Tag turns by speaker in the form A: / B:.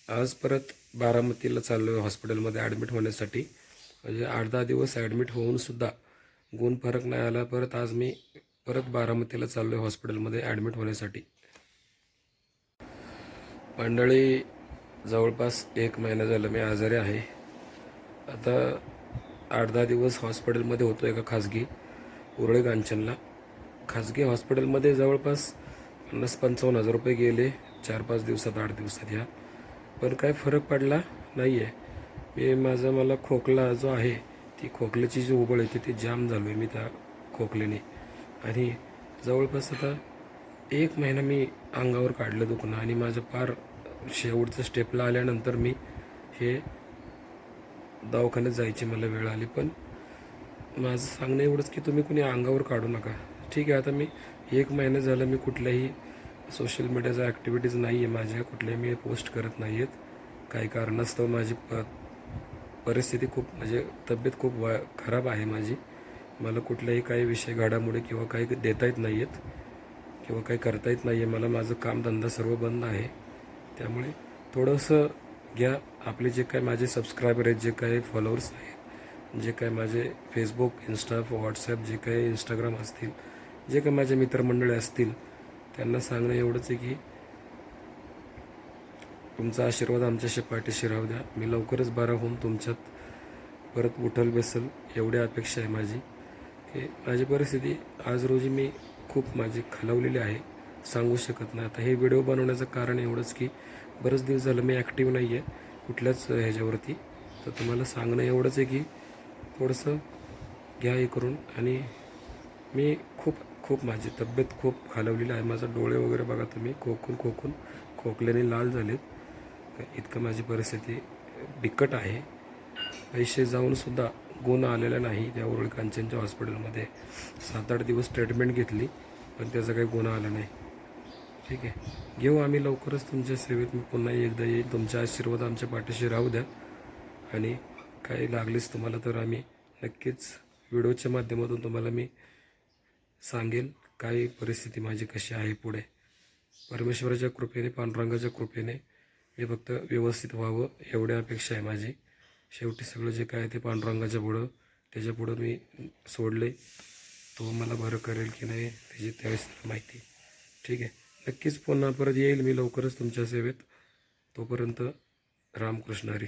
A: आज परत बारामतीला चाललो आहे हॉस्पिटलमध्ये ॲडमिट होण्यासाठी. म्हणजे 8-10 दिवस ॲडमिट होऊनसुद्धा गुण फरक नाही आला. परत आज मी परत बारामतीला चाललो आहे हॉस्पिटलमध्ये ॲडमिट होण्यासाठी. मंडळी, जवळपास 1 महिना झालं मी आजारी आहे. आता 8-10 दिवस हॉस्पिटलमध्ये होतो एका खाजगी उरळे कांचनला. खाजगी हॉस्पिटलमध्ये जवळपास 50-55 हजार रुपये गेले 4-5 दिवसात, 8 दिवसात ह्या. पण काय फरक पडला नाही आहे. मला खोकला जो आहे, ती खोकल्याची जी उबळ येते ती जाम झालो आहे मी त्या खोकल्याने. आणि जवळपास आता 1 महिना मी अंगावर काढलं दुखणं. आणि माझं फार शेवटचं स्टेपला आल्यानंतर मी हे दवाखान्यात जायची मला वेळ आली. पण माझं सांगणं एवढंच की तुम्ही कुणी अंगावर काढू नका. ठीक आहे, आता मी 1 महिना झालं मी कुठल्याही सोशल मीडियाचा ॲक्टिव्हिटीज नाही आहे माझ्या, कुठल्याही मी पोस्ट करत नाही आहेत. काही कारणास्तव माझी परिस्थिती खूप, म्हणजे तब्येत खूप खराब आहे माझी. मला कुठल्याही काही विषय घडामोडी किंवा काही देता येत नाही आहेत किंवा काही करता येत नाही आहे मला. माझं कामधंदा सर्व बंद आहे. त्यामुळे थोडंसं घ्या. आपले जे काय माझे सबस्क्रायबर आहेत, जे काही फॉलोअर्स आहेत, जे काय माझे फेसबुक, इंस्टा, व्हॉट्सॲप, जे काही इंस्टाग्राम असतील, जे काही माझे मित्रमंडळी असतील, त्यांना सांगणं एवढंच आहे की तुमचा आशीर्वाद आमच्याशी पाठीशी राहू द्या. मी लवकरच बरा होऊन तुमच्यात परत उठल बसल एवढी अपेक्षा आहे माझी. की माझी परिस्थिती आज रोजी मी खूप माझी खालावलेली आहे, सांगू शकत नाही. आता हे व्हिडिओ बनवण्याचं कारण एवढंच की बरेच दिवस झालं मी ॲक्टिव्ह नाही आहे कुठल्याच ह्याच्यावरती. तर तुम्हाला सांगणं एवढंच आहे की थोडंसं घ्या हे करून. आणि मी खूप माझी तब्येत खूप खालावलेली आहे. माझं डोळे वगैरे बघा तुम्ही, खोकल्याने लाल झालेत. इतकं माझी परिस्थिती बिकट आहे. पैसे जाऊनसुद्धा गुण आलेला नाही. त्या उरळी कांचनच्या हॉस्पिटलमध्ये 7-8 दिवस ट्रीटमेंट घेतली, पण त्याचा काही गुण आला नाही. ठीक आहे, घेऊ आम्ही लवकरच तुमच्या सेवेत. मी पुन्हा एकदा येईल. तुमचा आशीर्वाद आमच्या पाठीशी राहू द्या. आणि काही लागलीच तुम्हाला तर आम्ही नक्कीच व्हिडिओच्या माध्यमातून तुम्हाला मी सांगेल काय परिस्थिती माझी कशी आहे पुढे. परमेश्वराच्या कृपेने, पांडुरंगाच्या कृपेने मी फक्त व्यवस्थित व्हावं एवढी अपेक्षा आहे माझी. शेवटी सगळं जे काय ते पांडुरंगाच्या पुढं, त्याच्या पुढं मी सोडले. तो मला बरं करेल की नाही त्याची त्यावेळेस माहिती. ठीक आहे, नक्कीच पुन्हा परत येईल मी लवकरच तुमच्या सेवेत. तोपर्यंत रामकृष्ण हरी.